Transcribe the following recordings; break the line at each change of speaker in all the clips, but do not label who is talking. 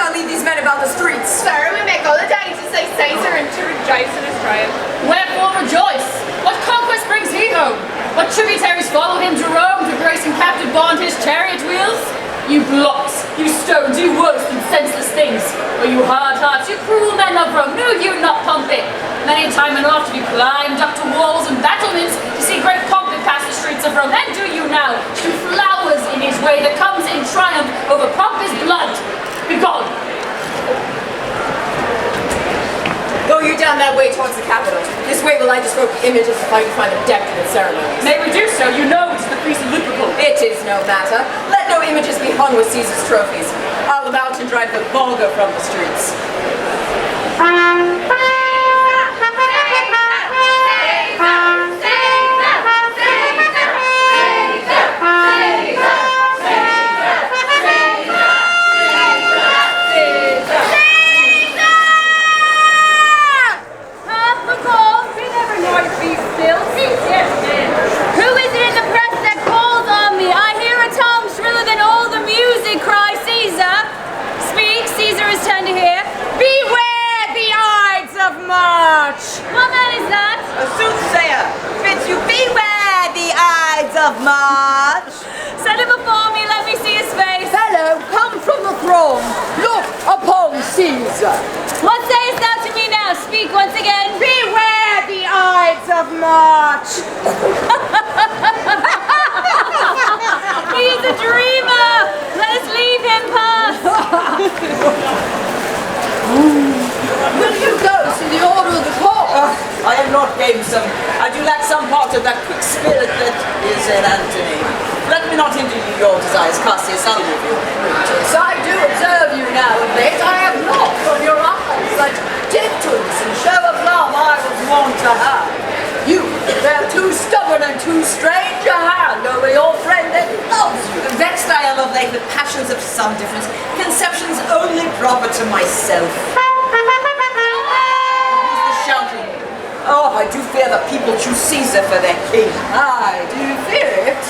I lead these men about the streets?
Sir, we make all the day to say Caesar and to rejoice in his triumph.
Wherefore rejoice? What conquest brings he home? What tributaries follow him to Rome to grace and captive bond his chariot wheels? You blocks, you stones, you worse than senseless things. O you hard hearts, you cruel men of Rome, knew you not Pompey? Many a time and oft have you climbed up to walls and battlements to see great Pompey pass the streets of Rome. And do you now strew flowers in his way that comes in triumph over Pompey's blood? Begone!
Go you down that way towards the Capitol. This way will I disrobe the images if I can find them decked in its ceremonies.
May we do so? You know it's the feast of Lupercal.
It is no matter. Let no images be hung with Caesar's trophies. I'll about and drive the vulgar from the streets.
What man is that?
A soothsayer. Bids you beware the Ides of March.
Set him before me, let me see his face.
Fellow, come from the throne. Look upon Caesar.
What sayest thou to me now? Speak once again.
Beware the Ides of March.
He is a dreamer. Let us leave him pass.
Will you go to the order of the court?
I am not gamesome. I do lack some part of that quick spirit that is in Antony. Let me not hinder your desires, Cassius. I'll leave you.
Brutus, I do observe you now and late. I have not from your eyes that gentleness and show of love I was wont to have. You, they're too stubborn and too strange a hand over your friend that loves you.
Vexed I am of late with passions of some difference, conceptions only proper to myself. Oh, I do fear the people choose Caesar for their king.
Aye, do you fear it?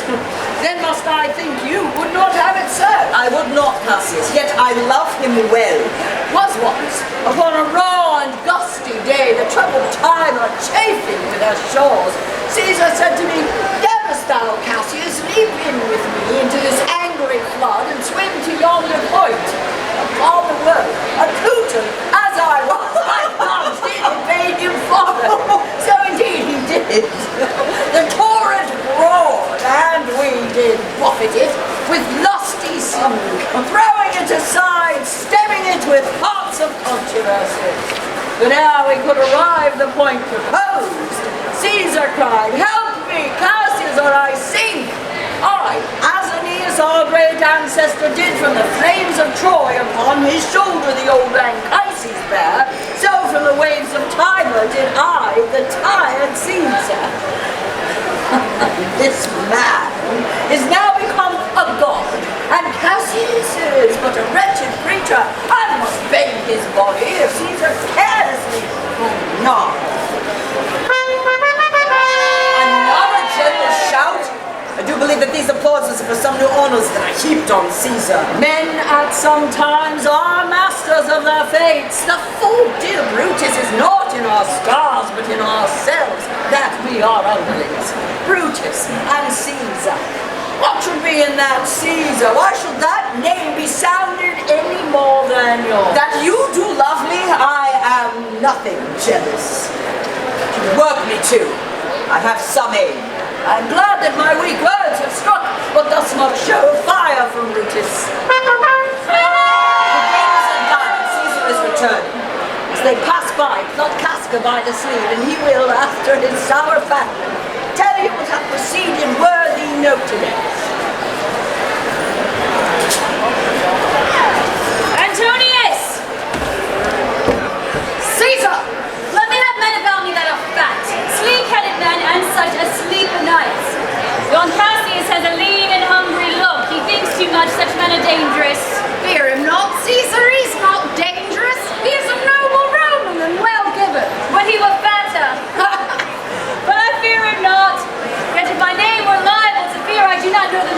Then must I think you would not have it so.
I would not, Cassius, yet I love him well.
Was once, upon a raw and gusty day, the troubled Tiber chafing with her shores, Caesar said to me, "Darest thou, Cassius, leap in with me into this angry flood and swim to yonder point?" Upon the word, accoutred as I was, I plunged in and bade him follow. So indeed he did. The torrent roared, and we did buffet it with lusty song, throwing it aside, stemming it with hearts of controversy. But ere we could arrive the point proposed, Caesar cried, "Help me, Cassius, or I sink!" I, as Aeneas, our great ancestor, did from the flames of Troy upon his shoulder the old Anchises bear, so from the waves of Tiber did I, the tired Caesar. This man is now become a god, and Cassius is but a wretched creature. I must bend his body if Caesar carelessly not.
Another general shout? I do believe that these applauses are for some new honors that are heaped on Caesar.
Men at some times are masters of their fates. The fault, dear Brutus, is not in our stars, but in ourselves, that we are underlings. Brutus and Caesar. What should be in that Caesar? Why should that name be sounded any more than yours?
That you do love me, I am nothing jealous. You work me too. I have some aim.
I'm glad that my weak words have struck, but thus not show fire from Brutus.
The games are done, and Caesar is returning.
As they pass by, pluck Casca by the sleeve, and he will, after his sour fashion, tell you what hath proceeded in worthy note today.
Antonius!
Caesar!
Let me have men about me that are fat, sleek-headed men, and such as sleep o' nights. Yon Cassius has a lean and hungry look. He thinks too much, such men are dangerous.
Fear him not, Caesar, he's not dangerous. He is a noble Roman and well given.
But he were fatter. But I fear him not. Yet if my name were liable to fear, I do not know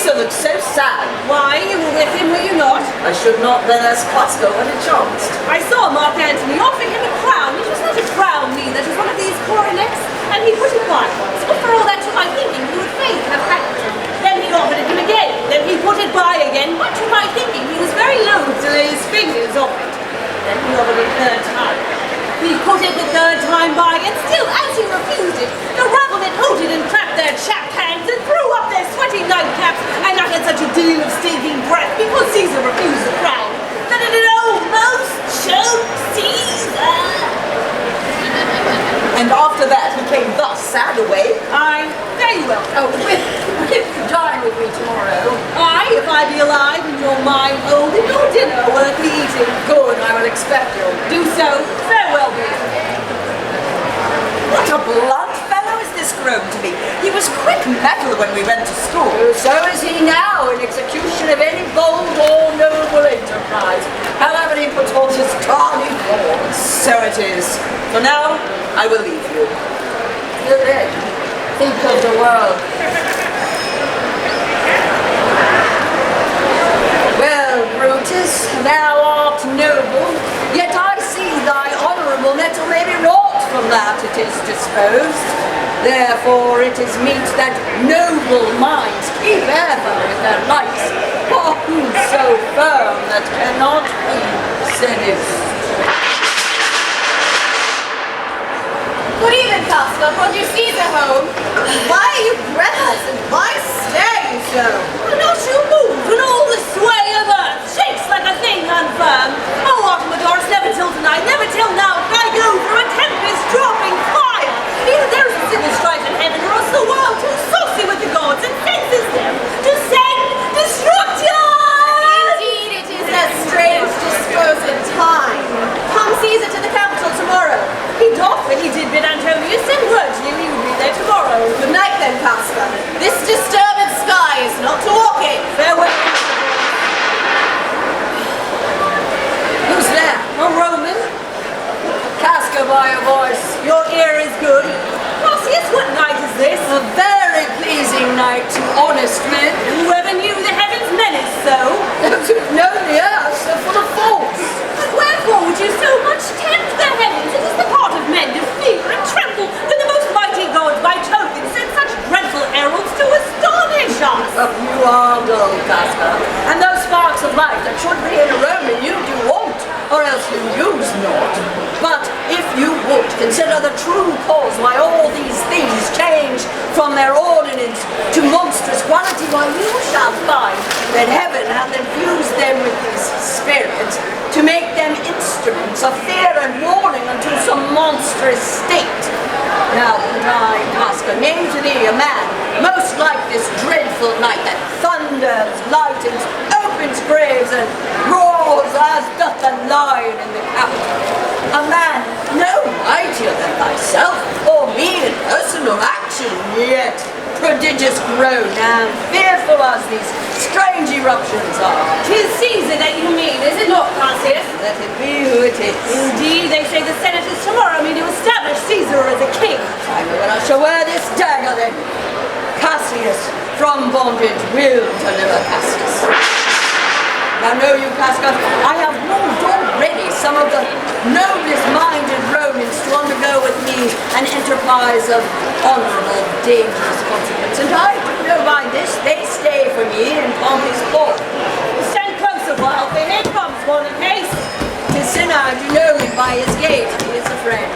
Caesar looked so sad.
Why, you were with him, were you not?
I should not then ask Costco when it chanced.
I saw Mark Antony offering him a crown. It was not a crown, neither. It was one of these coronets, and he put it by. So for all that, to my thinking, he would fain have had it. Then he offered it him again. Then he put it by again, but to my thinking, he was very loath to lay his fingers on it. Then he offered it a third time. He put it the third time by, and still, as he refused it, the rabble had hooted and clapped their chapped hands and threw up their sweaty nightcaps and uttered such a deal of stinking breath because Caesar refused the crown that it had almost choked Caesar.
And after that he came thus sad away.
Aye, very well.
Oh, if you dine with me tomorrow.
Aye, if I be alive and your mind holding your dinner worth the eating.
Good, I will expect you.
Do so. Farewell, be.
What a blunt fellow is this grown to be. He was quick mettle when we went to school.
So is he now in execution of any bold or noble enterprise. However he puts on his tardy form.
So it is. For now, I will leave you.
Till then, think of the world. Well, Brutus, thou art noble, yet I see thy honourable metal may be wrought from that it is disposed. Therefore it is meet that noble minds keep ever with their lights, for who's so firm that cannot be seduced.
Good evening, Casca. Brought your Caesar home. Why are you breathless and why stare you so?
Will not you move when all the sway of earth shakes like a thing unfirm? Oh, Artemidorus, never till tonight, never till now, can I go through a tempest dropping fire. Either there is a civil strife in heaven, or else the world too saucy with the gods and senses them to send destruction.
Indeed, it is a strange disposed time. Come Caesar to the capital tomorrow.
He doth when he did bid Antonius send word to you he would be there tomorrow.
Good night then, Casca. This disturbed sky is not to walk in.
Farewell.
Who's there?
A Roman?
Casca, by your voice.
Your ear is good. Cassius, what night is this?
A very pleasing night to honest men.
Whoever knew the heavens menace so?
Those who've known the earth are full of faults.
But wherefore would you so much tempt the heavens? It is the part of men to fear and tremble when the most mighty gods by token send such dreadful heralds to astonish us.
Oh, you are dull, Casca. And those sparks of light that should be in a Roman you do want, or else you use not. But if you would consider the true cause why all these things change from their ordinance to monstrous quality, why you shall find that heaven hath infused them with his spirit to make them instruments of fear and warning unto some monstrous state. Now could I, Casca, name to thee a man most like this dreadful night that thunders, lightens, opens graves, and roars as doth the lion in the Capitol. A man no mightier than thyself, or mean in personal action, yet prodigious grown and fearful as these strange eruptions are.
'Tis Caesar that you mean, is it not, Cassius?
Let it be who it is.
Indeed, they say the senators tomorrow mean to establish Caesar as a king.
I know when I shall wear this dagger then. Cassius from bondage will deliver Cassius. Now know you, Casca, I have moved already some of the noblest minded Romans to undergo with me an enterprise of honourable, dangerous consequence, and I do know by this they stay for me in Pompey's court.
Stand close a while, for here comes one in haste.
'Tis Cinna, I do know him by his gait, he is a friend.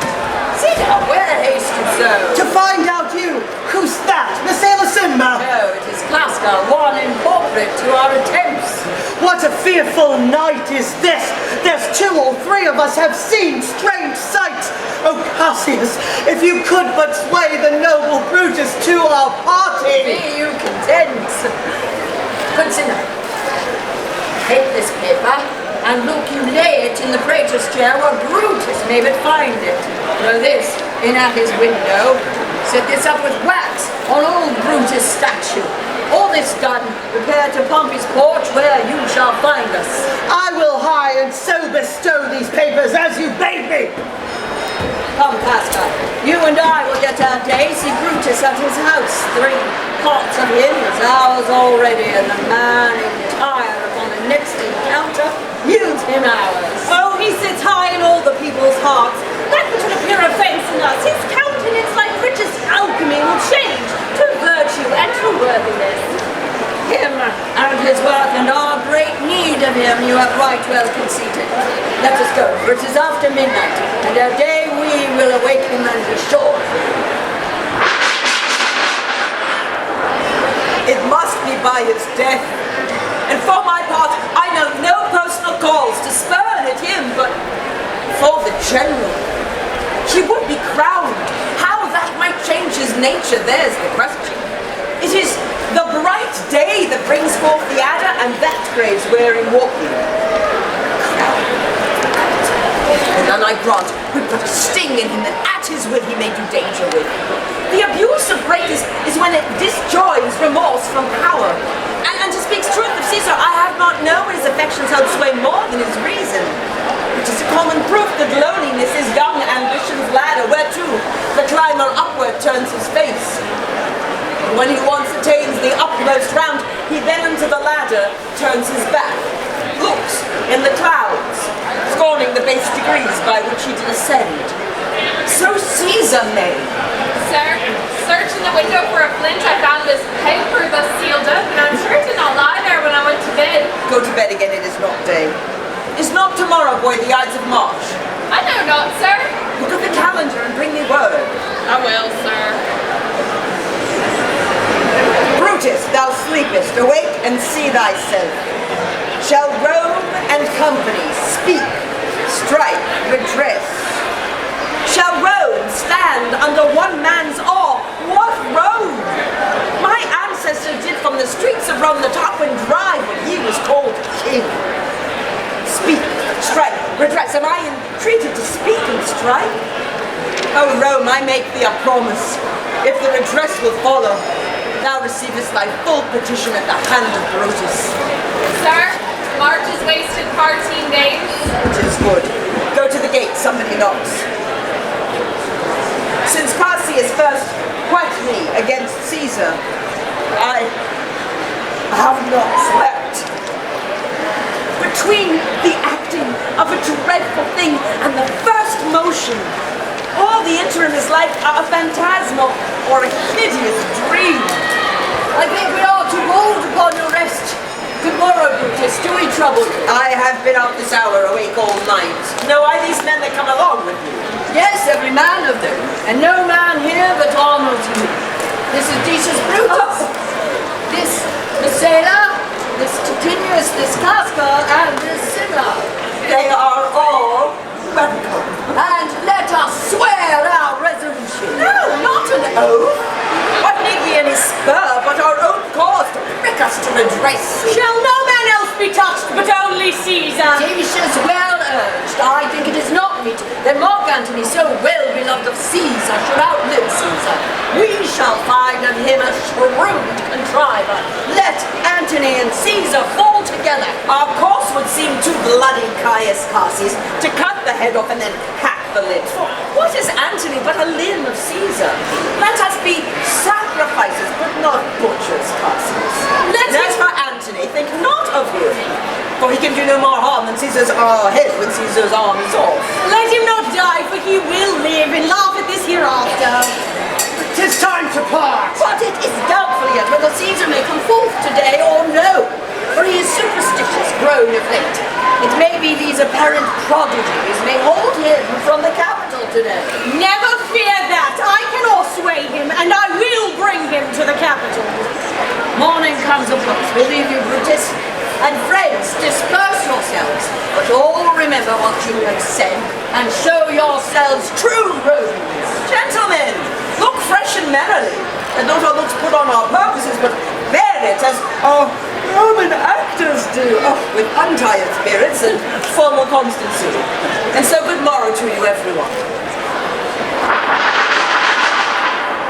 Cinna, where haste you so?
To find out you, who's that? Messala Simba?
No, it is Casca, one incorporate to our attempts.
What a fearful night is this! There's 2 or 3 of us have seen strange sights. Oh, Cassius, if you could but sway the noble Brutus to our party!
Be you content. Good Cinna, take this paper, and look you lay it in the praetor's chair where Brutus may but find it. Throw this in at his window, set this up with wax on old Brutus' statue. All this done, repair to Pompey's porch where you shall find us.
I will hie and so bestow these papers as you bade me!
Come, Casca, you and I will get our day, see Brutus at his house 3 parts of him is ours already, and the man entire upon the next encounter yields him ours.
Oh, he sits high in all the people's hearts. That which would appear offence in us, his countenance like richest alchemy will change to virtue and to worthiness.
Him and his worth and our great need of him you have right well conceited. Let us go, for it is after midnight, and ere day we will awake him and be sure.
It must be by his death. And for my part, I know no personal cause to spurn at him, but for the general. He would be crowned. How that might change his nature, there's the question. It is the bright day that brings forth the adder, and that craves weary walking. Crown. And then I grant, we've got a sting in him that at his will he may do danger with. The abuse of greatness is when it disjoins remorse from power. And to speak truth of Caesar, I have not known his affections held sway more than his reason. Which is a common proof that loneliness is young ambition's ladder, whereto the climber upward turns his face. And when he once attains the upmost round, he then unto the ladder turns his back, looks in the clouds, scorning the base degrees by which he did ascend. So Caesar made.
Sir, searching the window for a flint, I found this paper thus sealed up, and I'm sure it did not lie there when I went to bed.
Go to bed again, it is not day. Is not tomorrow, boy, the Ides of March?
I know not, sir.
Look at the calendar and bring me word.
I will, sir.
Brutus, thou sleepest, awake and see thyself. Shall Rome and company speak, strike, redress? Shall Rome stand under one man's awe? What Rome? My ancestor did from the streets of Rome the top and drive when he was called king. Speak, strike, redress. Am I entreated to speak and strike? Oh Rome, I make thee a promise. If the redress will follow, thou receivest thy full petition at the hand of Brutus.
Sir, March is wasted 14 days.
It is good. Go to the gate, somebody knocks. Since Cassius first wet me against Caesar, I have not slept. Between the acting of a dreadful thing and the first motion, all the interim is like a phantasmal or a hideous dream.
I think we are too bold upon your rest. Tomorrow, Brutus, do we trouble you?
I have been up this hour, awake all night. Know I these men that come along with you?
Yes, every man of them, and no man here but honors you. This is Decius Brutus, this Messala, this Titinius, this Casca, and this Sylla.
They are all welcome.
And let us swear our resolution.
No, not an oath. What need we any spur but our own cause to prick us to redress?
Shall no man else be touched but only Caesar?
Decius well urged. I think it is not meet that Mark Antony, so well beloved of Caesar, should outlive Caesar. We shall find of him a shrewd contriver. Let Antony and Caesar fall together.
Our course would seem too bloody, Caius Cassius, to cut the head off and then hack the lid. For what is Antony but a limb of Caesar? Let us be sacrifices, but not butchers, Cassius. As for Antony, think not of him, for he can do no more harm than Caesar's head when Caesar's arm is off.
Let him not die, for he will live and laugh at this hereafter.
'Tis time to part.
But it is doubtful yet whether Caesar may come forth today or no, for he is superstitious, grown of late. It may be these apparent prodigies may hold him from the capital today.
Never fear that. I can sway him, and I will bring him to the capital.
Morning comes apace, believe you, Brutus. And friends, disperse yourselves, but all remember what you have said, and show yourselves true Romans.
Gentlemen, look fresh and merrily, and not our looks put on our purposes, but bear it as our Roman actors do, with untired spirits and formal constancy. And so good morrow to you, everyone.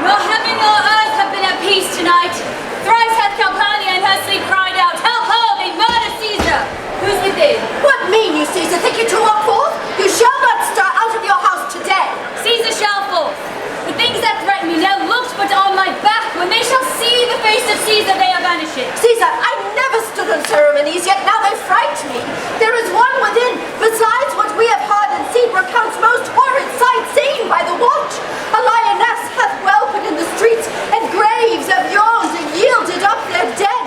Your heaven, your earth have been at peace tonight. Thrice hath Campania in her sleep cried out, help, help, they murder Caesar. Who's within?
What mean you, Caesar? Think you to walk forth? You shall not stir out of your house today.
Caesar shall forth. The things that threaten me now looked but on my back when they shall see the face of Caesar they are vanishing.
Caesar, I never stood on ceremonies, yet now they fright me. There is one within, besides what we have heard and seen, recounts most horrid sight seen by the watch. A lioness hath whelped in the streets, and graves have yawned and yielded up their dead.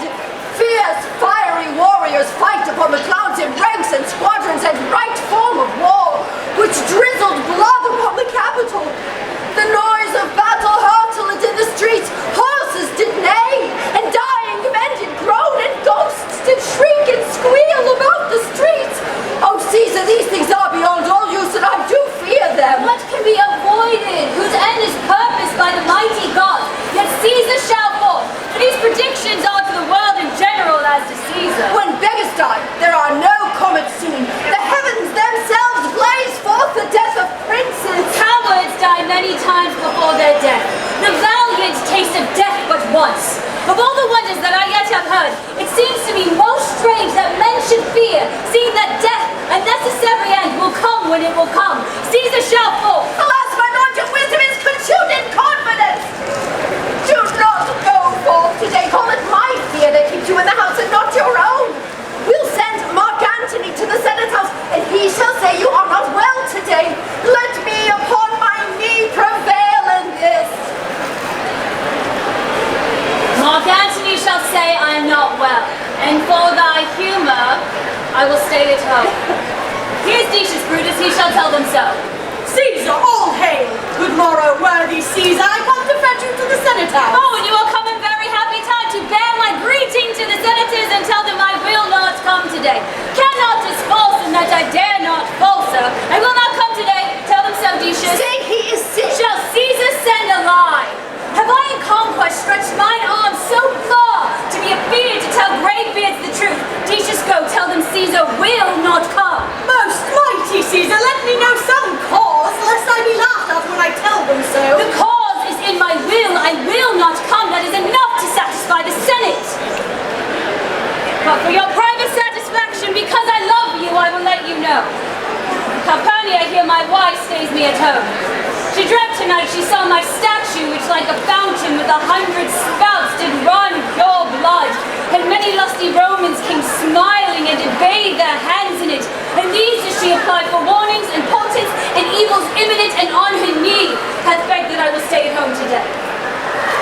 Fierce, fiery warriors fight upon the clouds in ranks and squadrons and right form of war, which drizzled blood upon the capital. The noise of battle hurtled in the streets, horses did neigh, and dying men did groan, and ghosts did shriek and squeal about the streets. Oh, Caesar, these things are beyond all use, and I do fear them.
What can be avoided, whose end is purposed by the mighty gods? Yet Caesar shall fall, for these predictions are to the world in general as to Caesar.
When beggars die, there are no comets soon. The heavens themselves blaze forth the death of princes.
Cowards die many times before their death. The valiant taste of death but once. Of all the wonders that I yet have heard, it seems to me most strange that men should fear, seeing that death, a necessary end, will come when it will come. Caesar shall fall.
Alas, my lord, your wisdom is consumed in confidence. Do not go forth today. Call it my fear that keeps you in the house and not your own. We'll send Mark Antony to the Senate house, and he shall say you are not well today. Let me upon my knee prevail in this.
Mark Antony shall say I am not well, and for thy humour I will stay at home. Here's Decius Brutus, he shall tell them so.
Caesar, all hail! Good morrow, worthy Caesar. I come to fetch you to the Senate house.
Oh, and you will come in very happy time to bear my greeting to the senators and tell them I will not come today. Cannot is false, and that I dare not false, sir. I will not come today. Tell them so, Decius.
Say he is sick.
Shall Caesar send a lie? Have I in conquest stretched mine arms so far to be afeard to tell greybeards the truth? Decius, go, tell them Caesar will not come.
Most mighty Caesar, let me know some cause, lest I be laughed at when I tell them so.
The cause is in my will. I will not come. That is enough to satisfy the Senate. But for your private satisfaction, because I love you, I will let you know. Calpurnia here, my wife, stays me at home. She dreamt tonight she saw my statue, which like a fountain with 100 spouts did run pure blood. And many lusty Romans came smiling and did bathe their hands in it. And these did she apply for warnings and portents and evils imminent, and on her knee hath begged that I will stay at home today.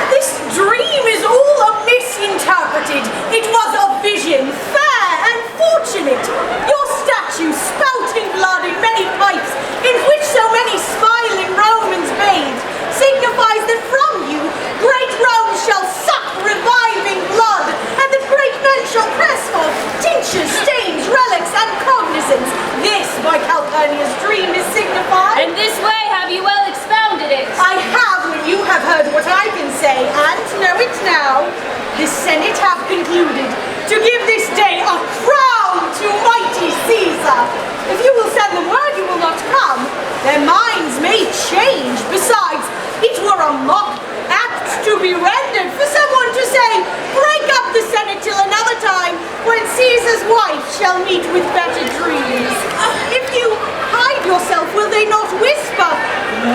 This dream is all misinterpreted. It was a vision, fair and fortunate. Your statue, spouting blood in many pipes, in which so many smiling Romans bathed, signifies that from you great Rome shall suck reviving blood, and that great men shall press for tinctures, stains, relics, and cognizance. This, by Calpurnia's dream, is signified.
And this way have you well expounded it.
I have, when you have heard what I can say, and know it now. The Senate have concluded to give this day a crown to mighty Caesar. If you will send them word you will not come, their minds may change. Besides, it were a mock act to be rendered for someone to say, break up the Senate till another time, when Caesar's wife shall meet with better dreams. If you hide yourself, will they not whisper,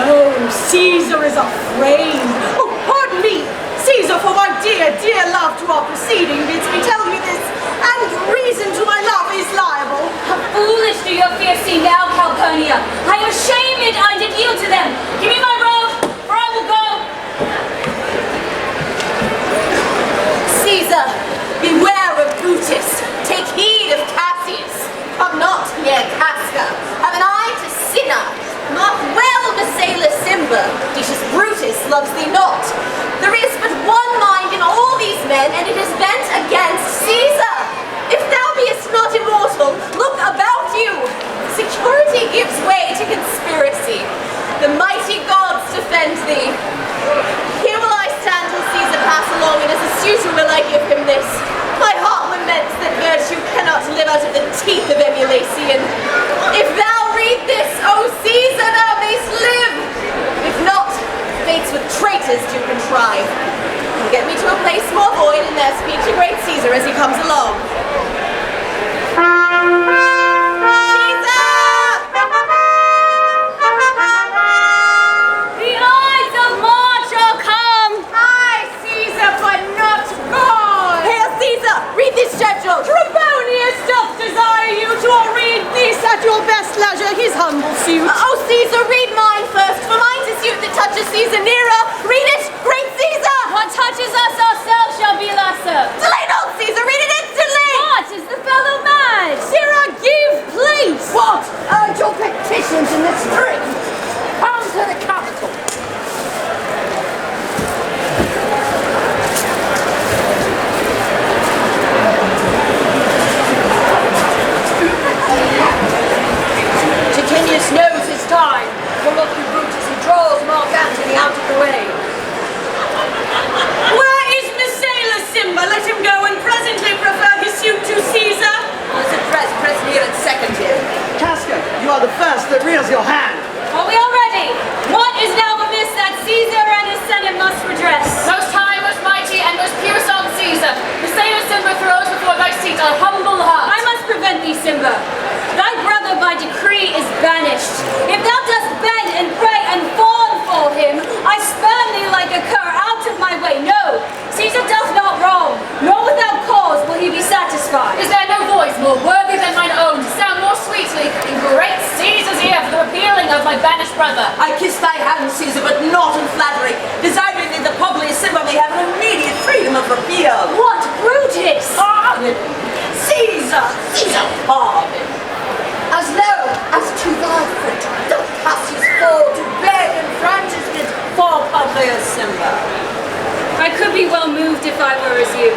no, Caesar is afraid. Oh, pardon me, Caesar, for my dear, dear love to our proceeding bids me tell you this, and reason to my love is liable.
How foolish do your fears seem now, Calpurnia. I am ashamed I did yield to them. Give me my robe, or I will go.
Caesar, beware of Brutus. Take heed of Cassius. Come not near Casca. Have an eye to Cinna. Mark well Messala Simba. Decius Brutus loves thee not. There is but one mind in all these men, and it is bent against Caesar. If thou beest not immortal, look about you. Security gives way to conspiracy. The mighty gods defend thee. Here will I stand till Caesar pass along, and as a suitor will I give him this. My heart laments that virtue cannot live out of the teeth of emulation. If thou read this, O Caesar, thou mayst live. If not, fates with traitors do contrive. And get me to a place more void, and there speak to great Caesar as he comes along.
The Ides of March are come.
Aye, Caesar, but not
banished. If thou dost bend and pray and fawn for him, I spurn thee like a cur out of my way. No, Caesar doth not wrong, nor without cause will he be satisfied.
Is there no voice more worthy than mine own to sound more sweetly in great Caesar's ear for the repealing of my banished brother?
I kiss thy hand, Caesar, but not in flattery, desiring that the Publius Simba may have an immediate freedom of repeal.
What, Brutus?
Pardon! Caesar! Caesar, pardon!
As low as to thy foot doth Cassius fall to beg enfranchisement
For Publius Simba.
I could be well moved if I were as you.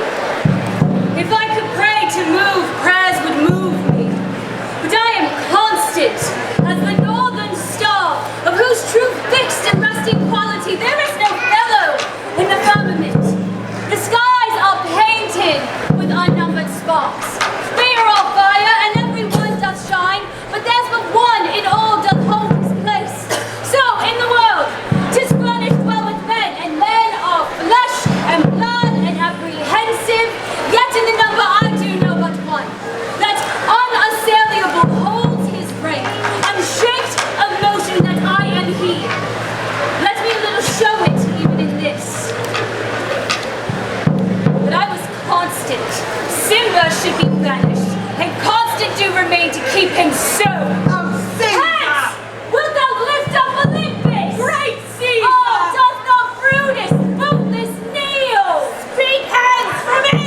If I could pray to move, prayers would move me. But I am constant as the northern star, of whose true fixed and resting quality there is no fellow in the firmament. The skies are painted with unnumbered sparks. They are all fire, and every one doth shine, but there's but one in all doth hold his place. So in the world, 'tis furnished well with men, and men are flesh and blood and apprehensive, yet in the number I do know but one, that unassailable holds his rank, unshaked of motion that I am he. Let me a little show it even in this. But I was constant. Simba should be banished, and constant do remain to keep him so.
Oh, Caesar!
Hence! Wilt thou lift up Olympus?
Great Caesar!
Oh, doth not Brutus bootless kneel? Speak hence from me!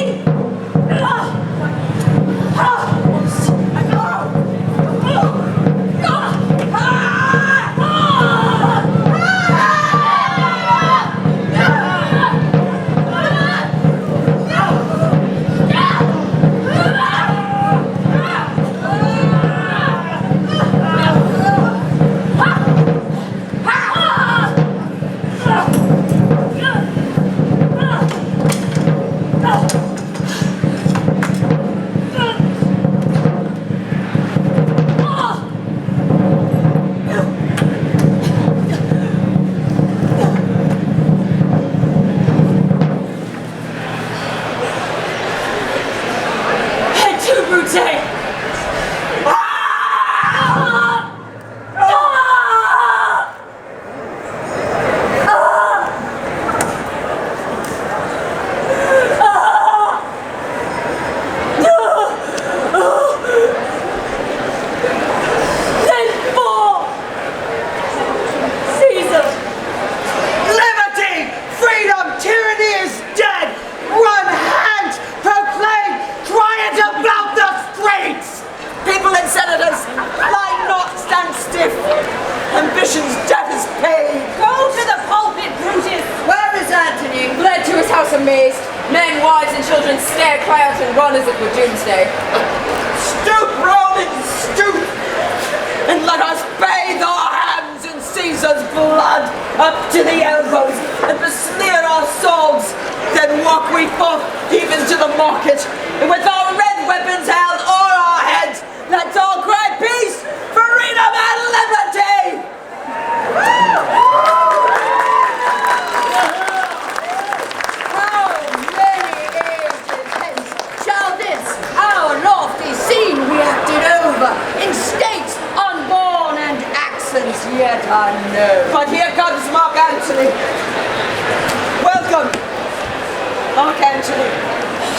Head to Brute! Then fall! Caesar!
Liberty! Freedom! Tyranny is dead! Run, hands! Proclaim! Cry it about the streets!
People and senators, lie not, stand stiff. Ambition's debt is paid.
Go to the pulpit, Brutus!
Where is Antony? Fled to his house amazed. Men, wives, and children stare, cry out, and run as it were doomsday.
Stoop, Romans, stoop! And let us bathe our hands in Caesar's blood up to the elbows and besmear our swords. Then walk we forth even to the market, and with our red weapons held o'er our heads, let's all cry peace, freedom, and liberty!
How many ages hence shall this our lofty scene be acted over in states unborn and accents yet unknown?
But here comes Mark Antony. Welcome, Mark Antony.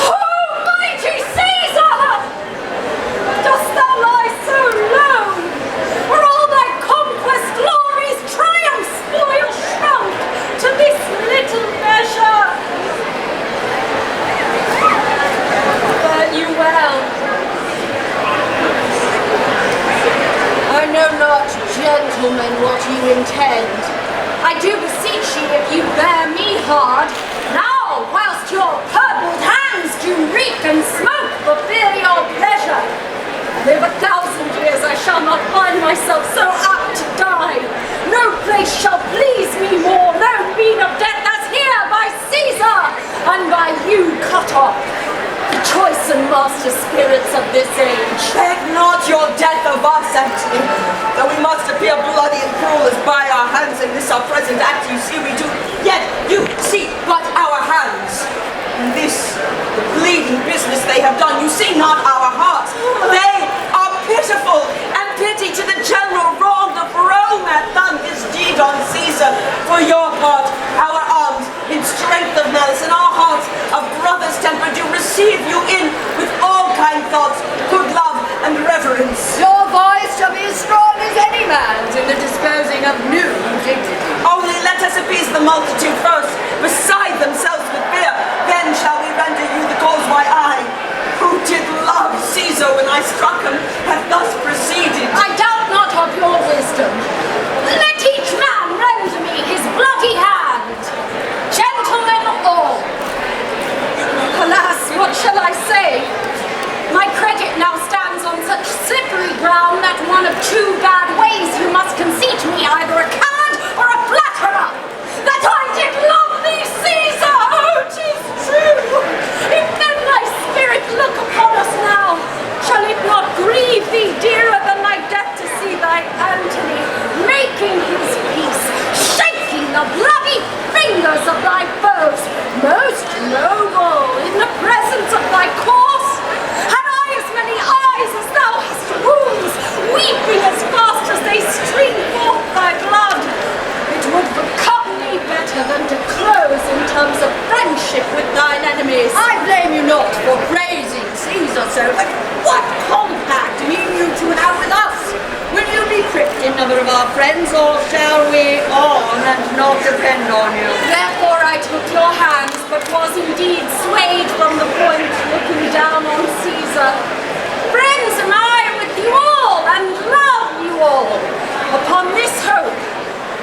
Almighty Caesar! Dost thou lie so low? Were all thy conquest glories, triumphs, spoil shrunk to this little measure? Fare you well.
I know not, gentlemen, what you intend. I do beseech ye, if you bear me hard, now, whilst your purpled hands do reek and smoke, fulfill your pleasure.
Live 1,000 years, I shall not find myself so apt to die. No place shall please me more, no mean of death as here by Caesar, and by you cut off. The choice and master spirits of this age.
Beg not your death of us, Antony. Though we must appear bloody and cruel as by our hands in this our present act, you see we do, yet you see but our hands. In this, the bleeding business they have done, you see not our hearts. They are pitiful, and pity to the general feed on Caesar. For your part, our arms, in strength of malice, and our hearts of brother's temper, do receive you in with all kind thoughts, good love, and reverence.
Your voice shall be as strong as any man's in the disposing of new dignity.
Only let us appease the multitude first, beside themselves with fear. Then shall we render you the cause why I, who did love Caesar when I struck him, have thus proceeded.
I doubt not of your wisdom. Let each man render me his bloody hand. Gentlemen all. Alas, what shall I say? My credit now stands on such slippery ground that one of two bad ways you must conceit me, either a cad or a flatterer. That I did love thee, Caesar! Oh, 'tis true! If then thy spirit look upon us now, shall it not grieve thee dearer than thy death to see thy Antony making his peace, shaking the bloody fingers of thy foes, most noble in the presence of thy corse? Had I as many eyes as thou hast wounds, weeping as fast as they stream forth thy blood, it would become me better than to close in terms of friendship with thine enemies.
I blame you not for praising Caesar so, but what compact mean you to have with us? Will you decrypt in number of our friends, or shall we on and not depend on you?
Therefore I took your hands, but was indeed swayed from the point looking down on Caesar. Friends am I with you all, and love you all, upon this hope,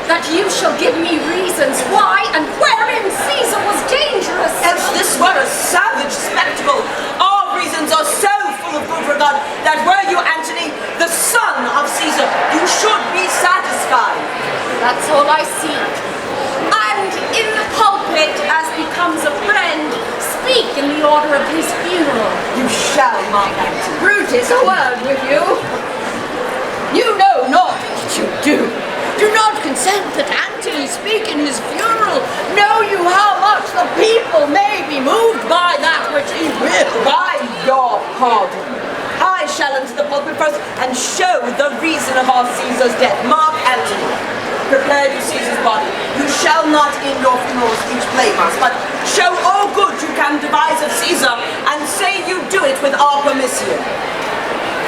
that you shall give me reasons why and wherein Caesar was dangerous.
Else this were a savage spectacle. Our reasons are so full of good regard that were you Antony, the son of Caesar, you should be satisfied.
That's all I seek. And in the pulpit, as becomes a friend, speak in the order of his funeral.
You shall, my Antony.
Brutus, a word with you. You know not what you do. Do not consent that Antony speak in his funeral. Know you how much the people may be moved by that which he will.
By your pardon, I shall enter the pulpit first and show the reason of our Caesar's death. Mark Antony, prepare you Caesar's body. You shall not in your funerals each blame us, but show all good you can devise of Caesar, and say you do it with our permission.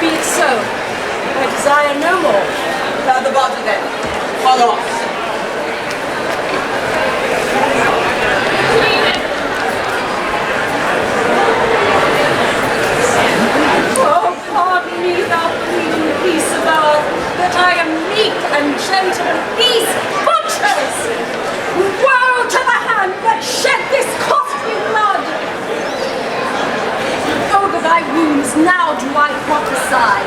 Be it so. I desire no more.
Prepare the body then. Follow us.
Oh, pardon me, thou pleading peace of earth, that I am meek and gentle, and these butchers! Woe to the hand that shed this costly blood! Over thy wounds now do I prophesy.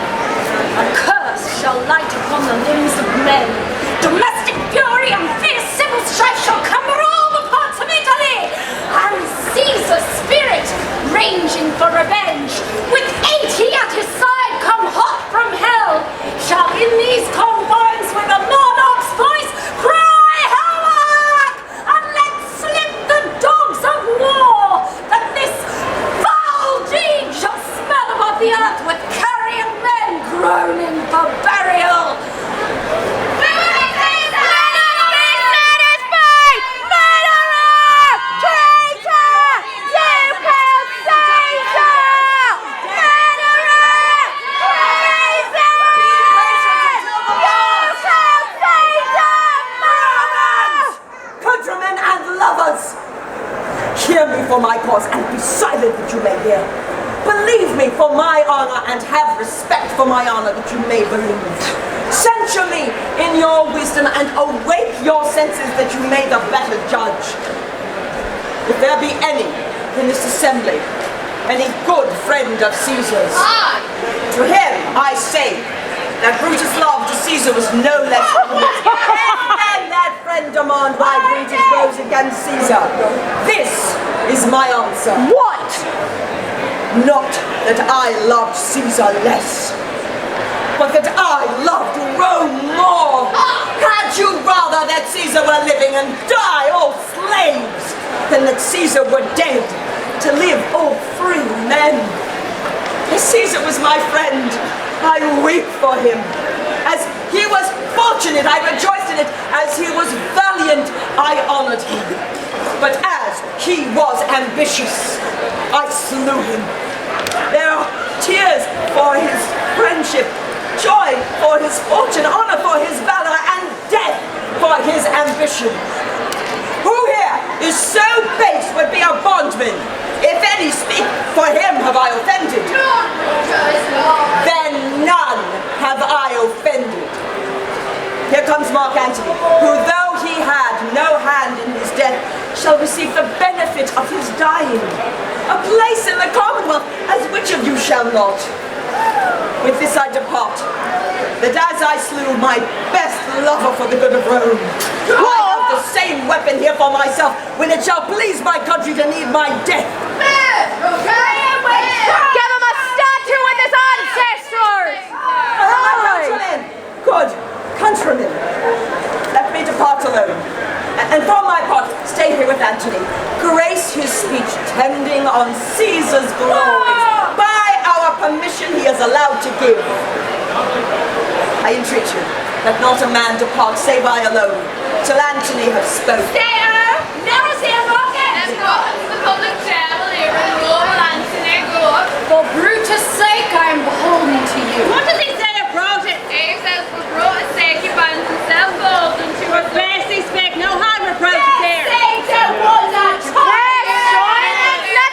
A curse shall light upon the limbs of men. Domestic fury and fierce civil strife shall cover all the parts of Italy, and Caesar's spirit, ranging for revenge, with 80 at his side come hot from hell, shall in these confines with a monarch's voice cry havoc, and let slip the dogs of war, that this foul deed shall smell above the earth with carrion men groaning for burial.
Hear me for my cause, and be silent that you may hear. Believe me for my honor, and have respect for my honor that you may believe. Censure me in your wisdom, and awake your senses that you may the better judge. If there be any in this assembly, any good friend of Caesar's, to him I say that Brutus' love to Caesar was no less than that friend demand why Brutus rose against Caesar. This is my answer.
What?
Not that I loved Caesar less, but that I loved Rome more. Had you rather that Caesar were living and die all slaves, than that Caesar were dead to live all free men? As Caesar was my friend, I weep for him. As He was fortunate, I rejoiced in it. As he was valiant, I honored him. But as he was ambitious, I slew him. There are tears for his friendship, joy for his fortune, honor for his valor, and death for his ambition. Who here is so base would be a bondman? If any speak, for him have I offended. Then none have I offended. Here comes Mark Antony, who though he had no hand in his death, shall receive the benefit of his dying. A place in the Commonwealth, as which of you shall not? With this I depart, that as I slew my best lover for the good of Rome, I have the same weapon here for myself, when it shall please my country to need my death.
Give him a statue with his ancestors!
My countrymen! Good countrymen, let me depart alone. And for my part, stay here with Antony. Grace his speech tending on Caesar's glories. By our permission he is allowed to give. I entreat you, that not a man depart save I alone, till Antony have spoken.
Never see a rocket! Let's go to the public chapel here in Rome, Antony, go up.
For Brutus' sake, I am beholden to you.
What does he say of Brutus?
He says for Brutus' sake, he finds himself golden to
For Bessie spake no harm of Brutus there.
Let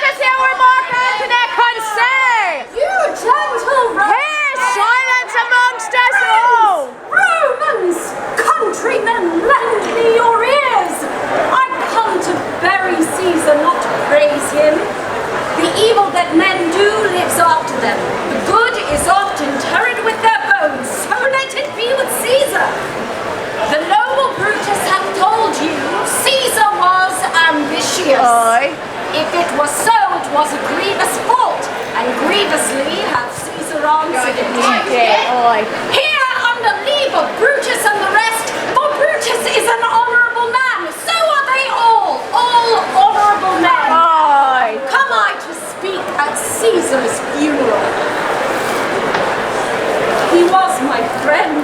us hear what Mark Antony can say!
You gentle
Here, silence amongst us all!
Romans, countrymen, lend me your ears. I come to bury Caesar, not to praise him. The evil that men do lives after them. The good is oft interred with their bones. So let it be with Caesar. The noble Brutus hath told you Caesar was ambitious.
Aye.
If it was so, it was a grievous fault, and grievously hath Caesar answered it. Here, under leave of Brutus and the rest, for Brutus is an honourable man, so are they all honourable men. Come I to speak at Caesar's funeral. He was my friend,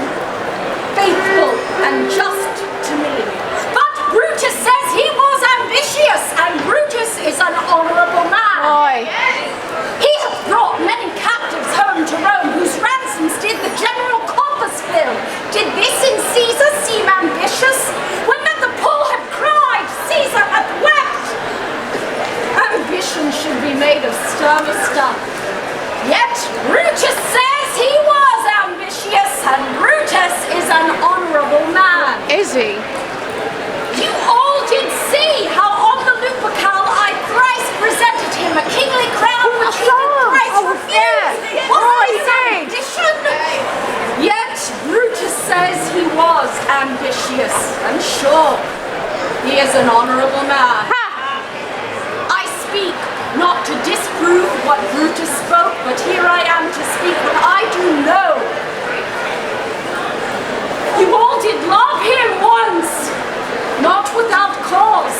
faithful and just to me. But Brutus says he was ambitious, and Brutus is an honourable man. He hath brought many captives home to Rome, whose ransoms did the general compass fill. Did this in Caesar seem ambitious? When that the poor had cried, Caesar hath wept. Ambition should be made of sterner stuff. Yet Brutus says he was ambitious, and Brutus is an honourable man.
Is he?
You all did see how on the Lupercal I thrice presented him a kingly crown, which he did thrice refuse. Was his ambition? Yet Brutus says he was ambitious, and sure, he is an honourable man. I speak not to disprove what Brutus spoke, but here I am to speak what I do know. You all did love him once, not without cause.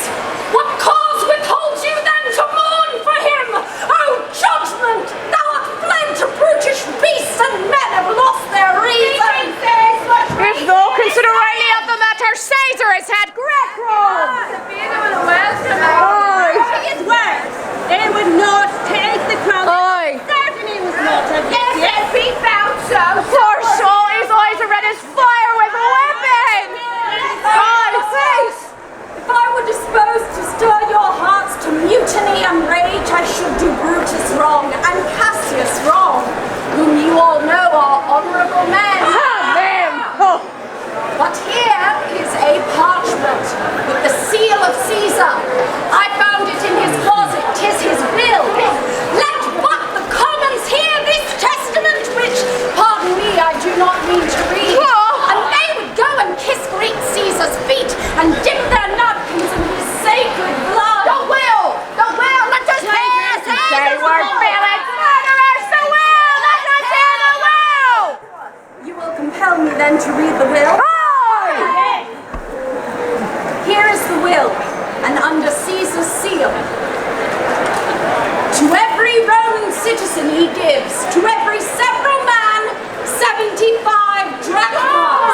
What cause withholds you then to mourn for him? Oh, judgment! Thou art fled to brutish beasts, and men have lost their reason.
If thou consider rightly of the matter, Caesar has had great wrong.
His words, they would not take the crown. Certainly was not ambitious.
Yes, he found so. Poor soul, his eyes are red as fire with a weapon.
If I were disposed to stir your hearts to mutiny and rage, I should do Brutus wrong and Cassius wrong, whom you all know are honourable men. But here is a parchment with the seal of Caesar. I found it in his closet. 'Tis his will. Let but the commons hear this testament, which, pardon me, I do not mean to read. And they would go and kiss great Caesar's feet and dip their napkins in his sacred blood.
The will, let us hear Caesar. We're feeling murderers, the will, let us hear the will.
You will compel me then to read the will? Here is the will, and under Caesar's seal. To every Roman citizen he gives, to every several man, 75 drachmas.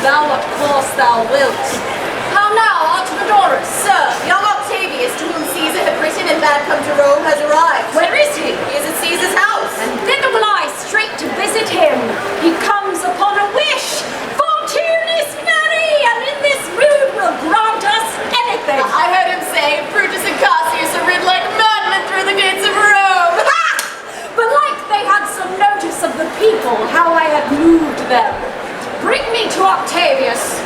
thou what course thou wilt.
How now, Artemidorus, sir, young Octavius, to whom Caesar had written and bade come to Rome, has arrived.
Where is he?
He is at Caesar's house.
And thither will I straight to visit him. He comes upon a wish. Fortune is merry, and in this mood will grant us anything.
I heard him say Brutus and Cassius are rid like madmen through the gates of Rome.
But like they had some notice of the people, how I had moved them. Bring me to Octavius.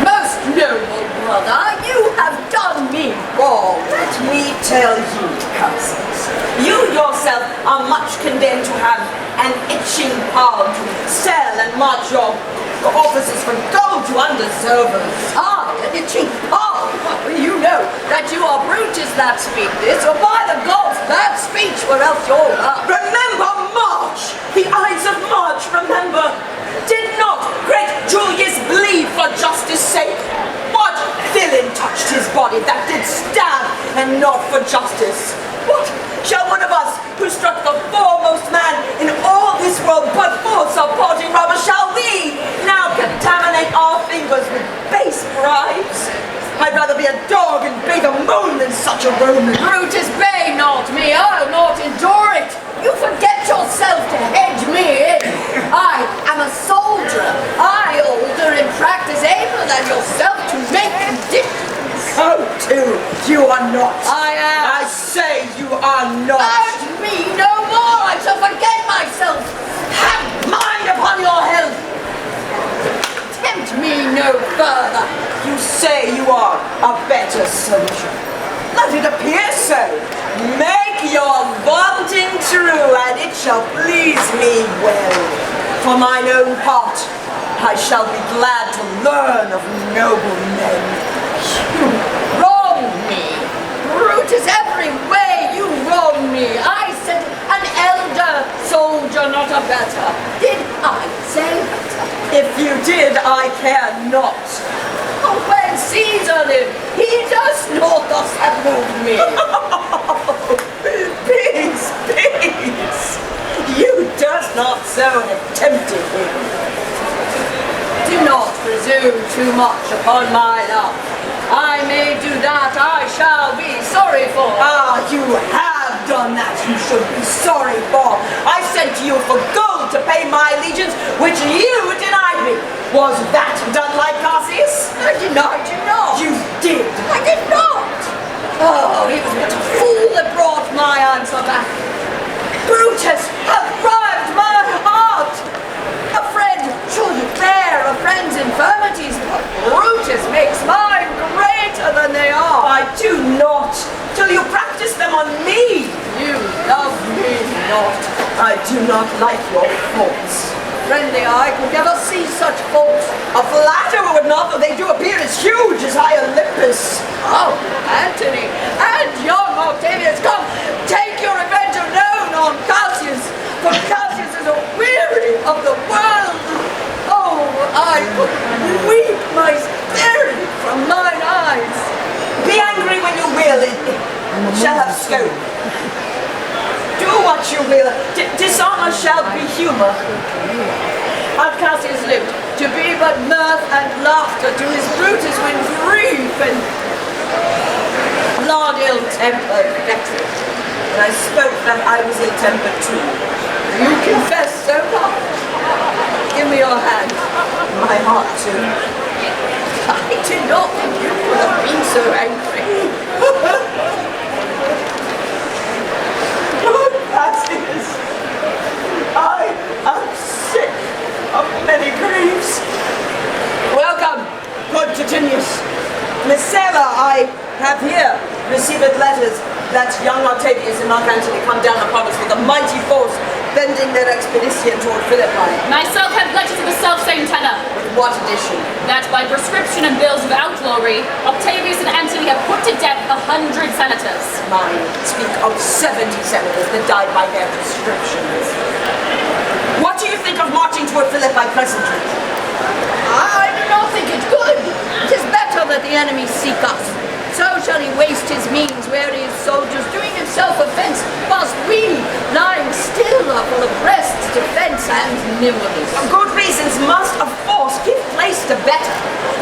Most noble brother, you have done me wrong. Let me tell you, Cassius, you yourself are much condemned to have an itching palm to sell and march your officers for gold to undeservers.
Ah, an itching palm. You know that you are Brutus that speak this, or by the gods, that speech, or else you're
Remember March! The Ides of March, remember! Did not great Julius bleed for justice' sake? What villain touched his body that did stab and not for justice? What shall one of us, who struck the foremost man in all this world but force of parting robbers, shall we now contaminate our fingers with base bribes? I'd rather be a dog and bathe a moon than such a Roman.
Brutus, bay not me, I'll not endure it. You forget yourself to hedge me in. I am a soldier. I, older in practice, able than yourself to make conditions.
Oh, too, you are not.
I am.
I say you are not.
Urge me no more, I shall forget myself.
Have mind upon your health.
Tempt me no further.
You say you are a better soldier. Let it appear so. Make your vaunting true, and it shall please me well. For mine own part, I shall be glad to learn of noble men.
You wrong me. Brutus, every way you wrong me. I said an elder soldier, not a better. Did I say better?
If you did, I care not.
Oh, when Caesar lived, he does not thus have moved me.
Peace, peace. You does not so have tempted him.
Do not presume too much upon my love. I may do that I shall be sorry for.
Ah, you have done that you should be sorry for. I sent to you for gold to pay my allegiance, which you denied me. Was that done like Cassius?
I denied you not.
You did.
I did not. Oh, he was but a fool that brought my answer back. Brutus hath bribed my heart. A friend should bear a friend's infirmities, but Brutus makes mine greater than they are.
I do not, till you practice them on me.
You love me not.
I do not like your faults.
Friendly eye could never see such faults.
A flatterer would not, though they do appear as huge as high Olympus.
Oh, Antony, and young Octavius, come, take your revenge alone on Cassius, for Cassius is a weary of the world. Oh, I could weep my spirit from mine eyes.
Be angry when you will, it shall have scope. Do what you will, dishonor shall be humor.
And Cassius lived to be but mirth and laughter to his Brutus when grief and blood ill-tempered vexed.
And I spoke that I was ill-tempered too.
You confess so much. Give me your hand.
My heart too.
I did not think you would have been so angry.
Oh, Cassius, I am sick of many griefs.
Welcome.
Good Titinius. Messala, I have here received letters that young Octavius and Mark Antony come down upon us with a mighty force, bending their expedition expedition toward Philippi.
Myself have letters of the self-same tenor.
What edition?
That by prescription and bills of outlawry, Octavius and Antony have put to death 100 senators.
Mine speak of 70 senators that died by their prescriptions. What do you think of marching toward Philippi presently?
I do not think it good. It is better that the enemy seek us. So shall he waste his means weary his soldiers doing himself offence, whilst we, lying still, are full of rest, defence, and nimbleness.
Good reasons must, of course, give place to better.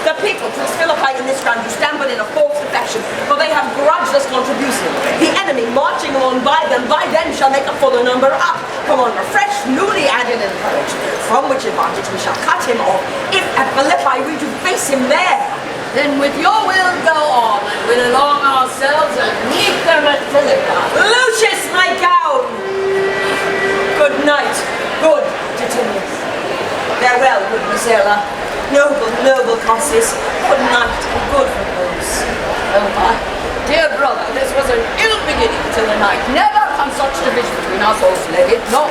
The people place Philippi in this ground who stand but in a false affection, for they have grudgeless contribution. The enemy marching along by them shall make a fuller number up, come on refreshed, newly added and encouraged, from which advantage we shall cut him off, if at Philippi we do face him there.
Then with your will go on, and we'll along ourselves and meet them at Philippi.
Lucius, my gown! Good night, good Titinius. Farewell, good Marcella. Noble Cassius. Good night and good repose.
Oh my dear brother, this was an ill beginning to the night. Never come such division between us, or let it not.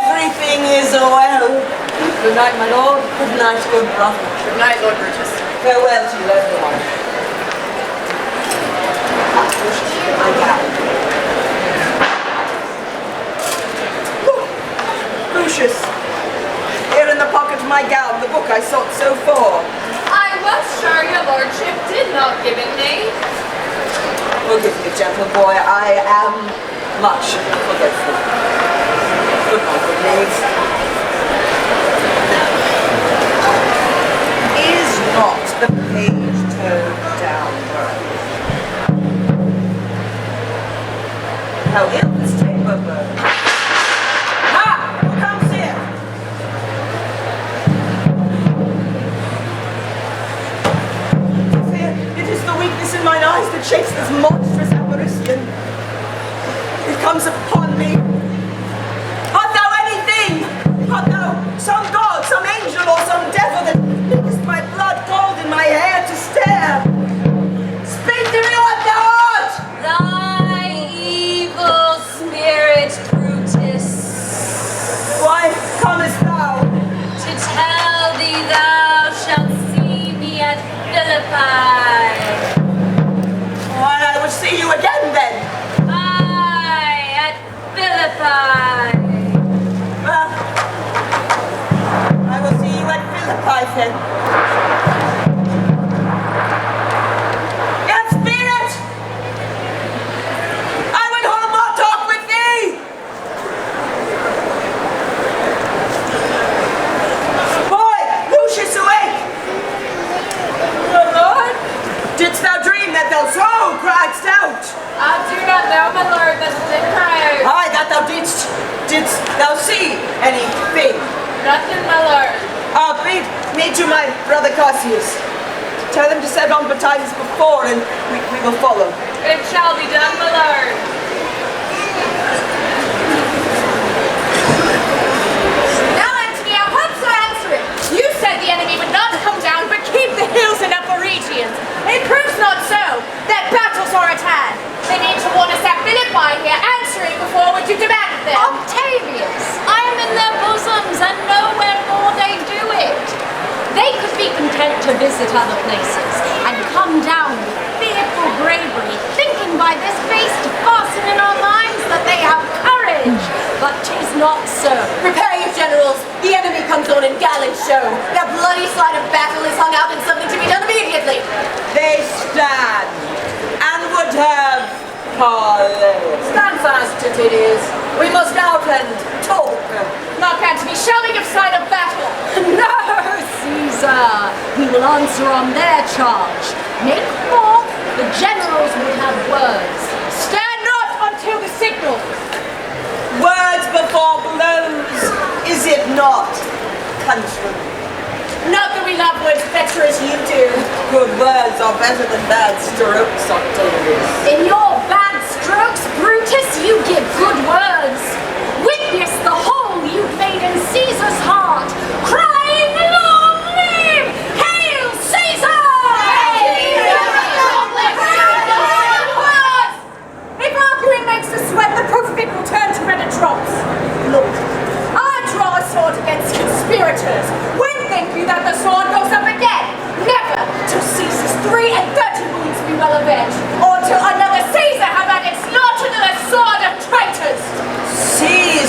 Everything is well. Good night, my lord. Good night, good brother.
Good night, Lord Brutus.
Farewell to you, everyone. My gown. Lucius, here in the pocket of my gown, the book I sought so for.
I was sure your lordship did not give it me.
Forgive me, gentle boy, I am much forgetful. Good night, good knave. Is not the page turned downward? How ill this chamber burns. Ha! Who comes here? It is the weakness in mine eyes that shakes this monstrous apparition. It comes upon me. Art thou anything? Art thou some god, some angel, or some devil that makest my blood cold in my hair to stare? Speak to me what thou art!
Thy evil spirit, Brutus,
Why comest thou?
to tell thee thou shalt see me at Philippi.
Why, I will see you again then.
Aye, at Philippi.
Well, I will see you at Philippi then. Yet, spirit! I would hold more talk with thee! Boy, Lucius, awake! Good Lord? Didst thou dream that thou so criedst out?
I do not know, my lord, that it did cry out.
Aye, that thou didst. Didst thou see anything?
Nothing, my lord.
Bid me to my brother Cassius. Tell him to send on betimes before, and we will follow.
It shall be done, my lord.
Now, Antony, our hopes are answering. You said the enemy would not come down, but keep the hills and upper regions. It proves not so. That battles are at hand. They need to warn us at Philippi here, answering before what you demand of them.
Octavius, I am in their bosoms, and nowhere more they do it. They could be content to visit other places, and come down with fearful bravery, thinking by this face to fasten in our minds that they have courage. But 'tis not so.
Prepare you, generals. The enemy comes on in gallant show. Their bloody side of battle is hung out in something to be done immediately.
They stand and would have parley.
Stand fast, Titinius. We must out and talk.
Mark Antony, shall we give sign of battle?
No, Caesar. We will answer on their charge. Make forth, the generals would have words.
Stand not until the signal.
Words before blows, is it not, country?
Not that we love words better as you do.
Good words are better than bad strokes, Octavius.
In your bad strokes, Brutus, you give good words. Witness the hole you've made in Caesar's heart, crying, "Long live! Hail Caesar!"
If arguing makes us sweat, the proof of it will turn to red drops. Look,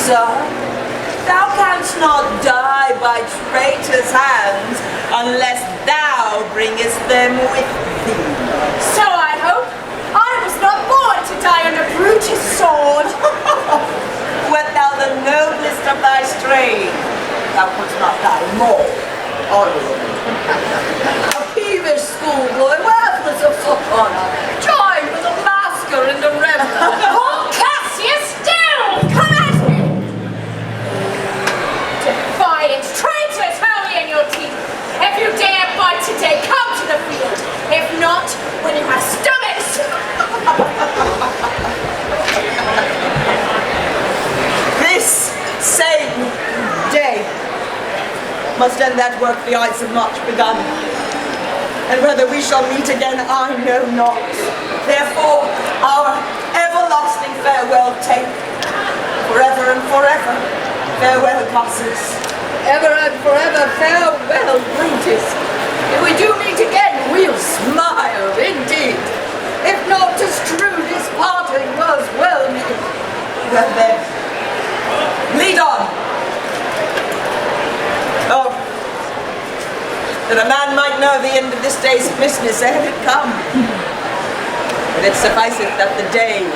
Caesar, thou canst not die by traitors' hands unless thou bringest them with thee.
So I hope. I was not born to die under Brutus' sword.
Wert thou the noblest of thy strain, thou couldst not die more honorably.
A peevish schoolboy, worthless of such honor, joined with a masker in the revel.
Hold Cassius down! Come at me! Defiant traitors, howly in your teeth! If you dare fight today, come to the field. If not, when you have stomachs!
This same day must end that work the ides have much begun. And whether we shall meet again, I know not. Therefore, our everlasting farewell take. Forever and forever, farewell, Cassius.
Ever and forever, farewell, Brutus. If we do meet again, we'll smile indeed. If not, 'tis true this parting was well made.
Well then, lead on. Oh, that a man might know the end of this day's business ere it come. But it sufficeth that the day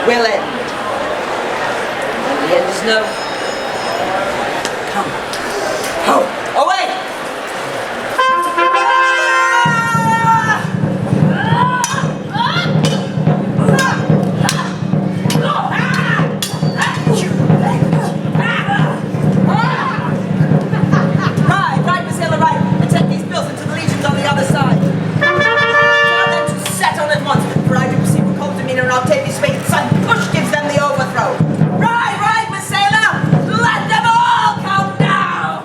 will end. And the end is known. Come. Oh, away! Right, Miss Hill, right, and take these bills into the legions on the other side. Tell them to set on at once, for I do perceive a cold demeanor and Octavius' face the sudden push gives them the overthrow. Right, Miss Sailor! Let them all come down!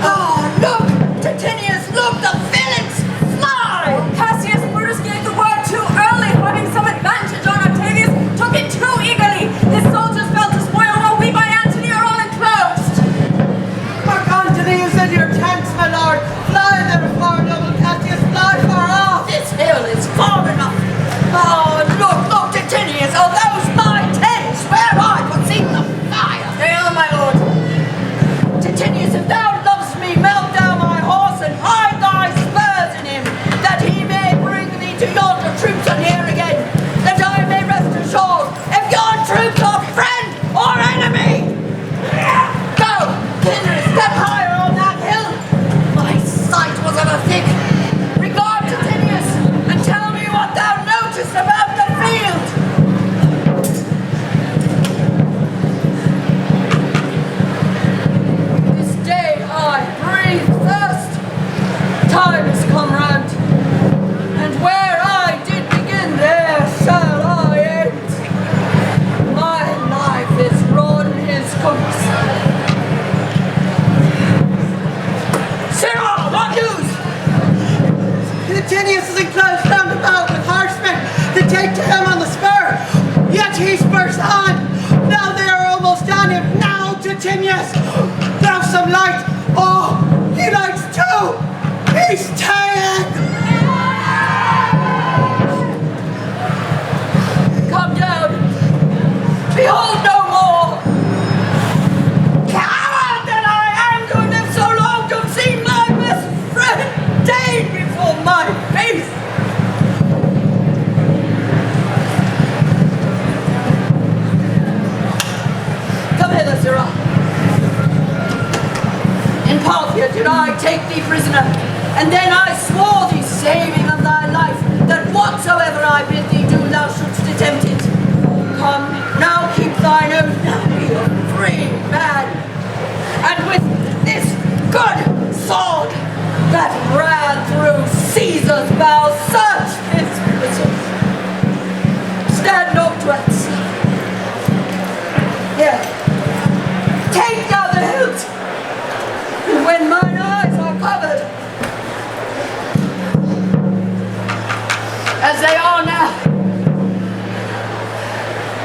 Ah, look! Titinius, look! The villains fly!
Cassius Brutus gave the word too early, having some advantage on Octavius, took it too eagerly. His soldiers fell to spoil while we by Antony are all enclosed.
Mark Antony is in your tents, my lord. Fly therefore, noble Cassius, fly far off.
This hill is far enough. Oh, look, Titinius, are those my tents where I could see the fire?
They are, my lord.
Titinius, if thou lovest me, mount down my horse and hide thy spurs in him, that he may bring thee to yonder troops and here again, that I may rest assured if yon troops are friend or enemy. Go, Kindred, step higher on that hill. My sight was ever thick. Regard Titinius, and tell me what thou noticed about the field. This day I breathe first. Time has come round, and where I did begin, there shall I end. My life is run his course. Sirrah, what news?
Titinius is enclosed round about with horsemen to take to him on the spur. Yet he spurs on. Now they are almost on him. Now, Titinius, throw some light. Oh, he lights too. He's taken.
Come down. Behold no more. Coward that I am to live so long to see my best friend dead before my face. Come hither, Sirrah. In Parthia did I take thee prisoner, and then I swore thee, saving of thy life, that whatsoever I bid thee do, thou shouldst attempt it. Come, now keep thine oath, now be a free man. And with this good sword that ran through Caesar's bowels, search this prison. Stand not threats. Here, take down the hilt, and when mine eyes are covered, as they are now,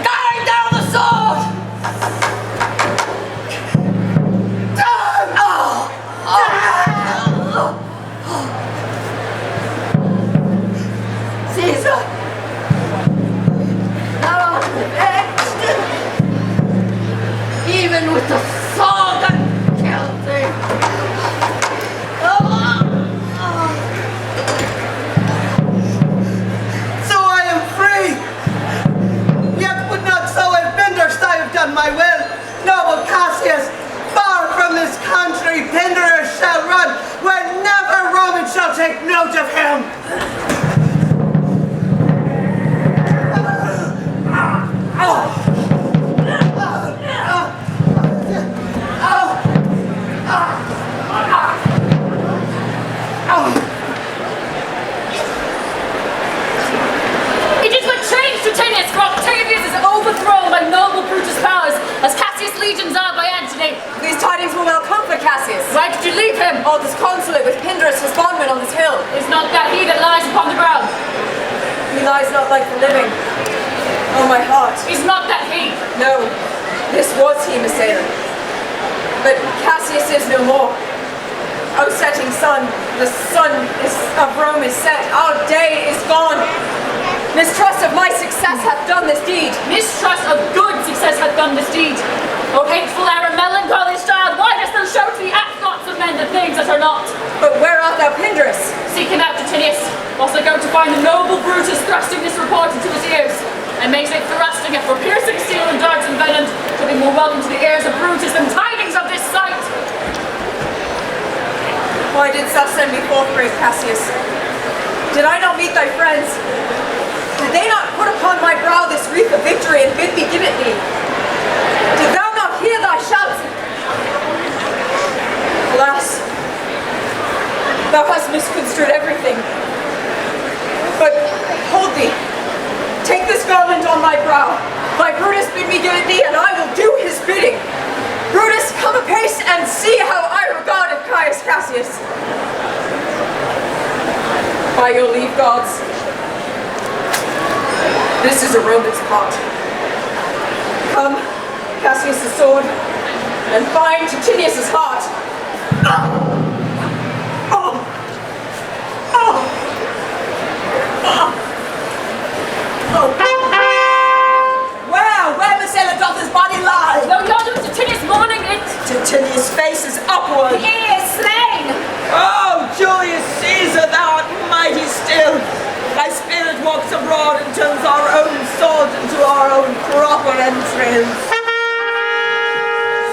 guide down the sword.
Noble Cassius, far from this country Pinderers shall run, where never Roman shall take note of him.
It is but change to Tinius, for Octavius is overthrown by noble Brutus' powers, as Cassius' legions are by Antony.
These tidings will well comfort Cassius.
Why did you leave him?
All disconsolate with Pinderus his bondman on this hill.
Is not that he that lies upon the ground?
He lies not like the living. Oh, my heart.
Is not that he?
No, this was he, Messala. But Cassius is no more. O setting sun, the sun of Rome is set. Our day is gone. Mistrust of my success hath done this deed.
Mistrust of good success hath done this deed. O hateful error, melancholy child, why dost thou show to the act-nots of men the things that are not?
But where art thou, Pinderus?
Seek him out to Tinius, whilst I go to find the noble Brutus thrusting this report into his ears. And makes it thrusting it for piercing steel and darts envenomed, to be more welcome to the ears of Brutus than tidings of this sight.
Why didst thou send me forth, brave Cassius? Did I not meet thy friends? Did they not put upon my brow this wreath of victory and bid me give it thee? Did thou not hear thy shouts? Alas, thou hast misconstrued everything. But hold thee. Take this garland on my brow. Thy Brutus bid me give it thee, and I will do his bidding. Brutus, come apace and see how I regarded Caius Cassius. By your leave, gods. This is a Roman's plot. Come, Cassius' sword, and find Titinius' heart.
Where Messala doth his body lie?
Though yonder was Titinius mourning it.
Titinius' face is upward.
He is slain.
Oh, Julius Caesar, thou art mighty still. Thy spirit walks abroad and turns our own sword into our own proper entrails.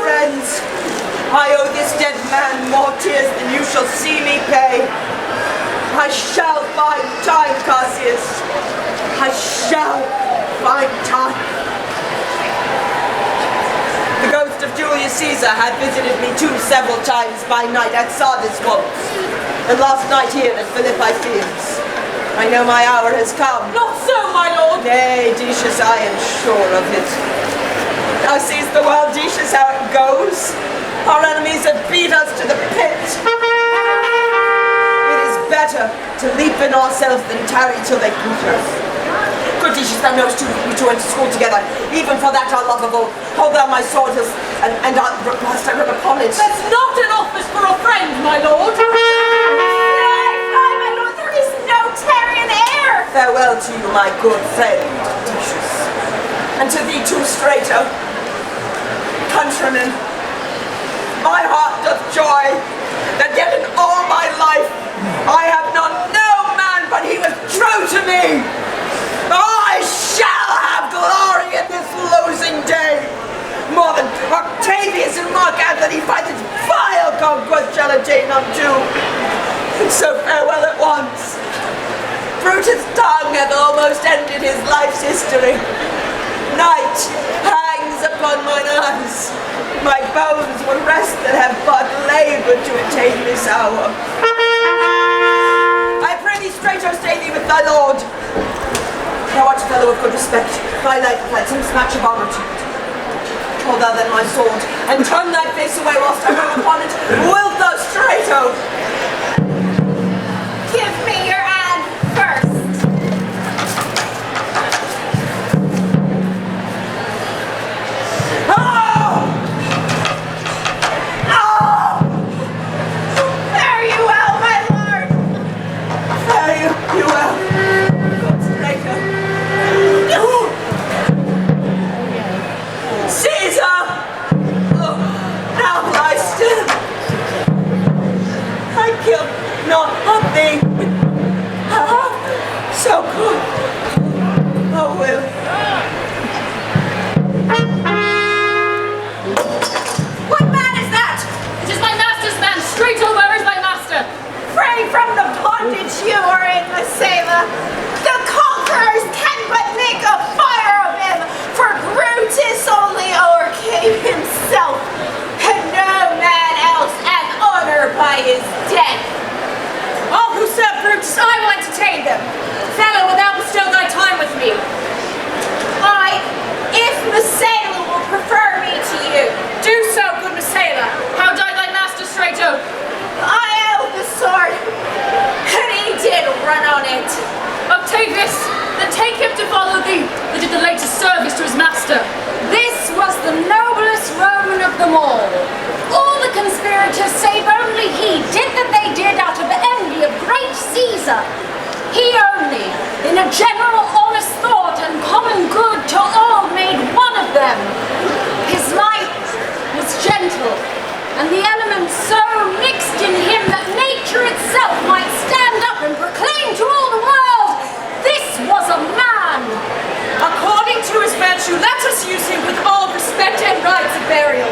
Friends, I owe this dead man more tears than you shall see me pay. I shall find time, Cassius. I shall find time. The ghost of Julius Caesar had visited me several times by night at Sardis once, and last night here at Philippi Fields. I know my hour has come.
Not so, my lord.
Nay, Decius, I am sure of it. Thou seest the world, Decius, how it goes. Our enemies have beat us to the pit. It is better to leap in ourselves than tarry till they beat us. Good Decius, thou knowest we two went to school together. Even for that our love of old. Hold thou my sword and must I rub upon it.
That's not an office for a friend, my lord.
My lord, there is no tarrying air.
Farewell to you, my good friend, Decius. And to thee too, Strato. Countrymen, my heart doth joy that yet in all my life I have known no man but he was true to me. I shall have glory in this losing day, more than Octavius and Mark Antony by this vile conquest shall attain unto. And so farewell at once. Brutus' tongue hath almost ended his life's history. Night hangs upon mine eyes. My bones will rest that have but labored to attain this hour. I pray thee, Strato, stay thee with thy lord. Thou art a fellow of good respect. Thy life hath some smatch of honour to it. Hold thou then my sword, and turn thy face away whilst I run upon it. Wilt thou, Strato?
Give me your hand first. Fare you well, my lord.
Fare you well, good Strato. Caesar! Oh, now lie still.
The conquerors can but make a fire of him, for Brutus only o'ercame himself, and no man else hath honor by his death.
All who serve Brutus, I will entertain them. Fellow, wilt thou bestow thy time with me?
If Messala will prefer me to you.
Do so, good Messala.
How died thy master, Strato?
I held the sword, and he did run on it.
Octavius, then take him to follow thee, that did the latest service to his master.
This was the noblest Roman of them all. All the conspirators, save only he, did that they did out of envy of great Caesar. He only, in a general honest thought and common good to all, made one of them. His life was gentle, and the elements so mixed in him that nature itself might stand up and proclaim to all the world, this was a man.
According to his virtue, let us use him with all respect and rites of burial.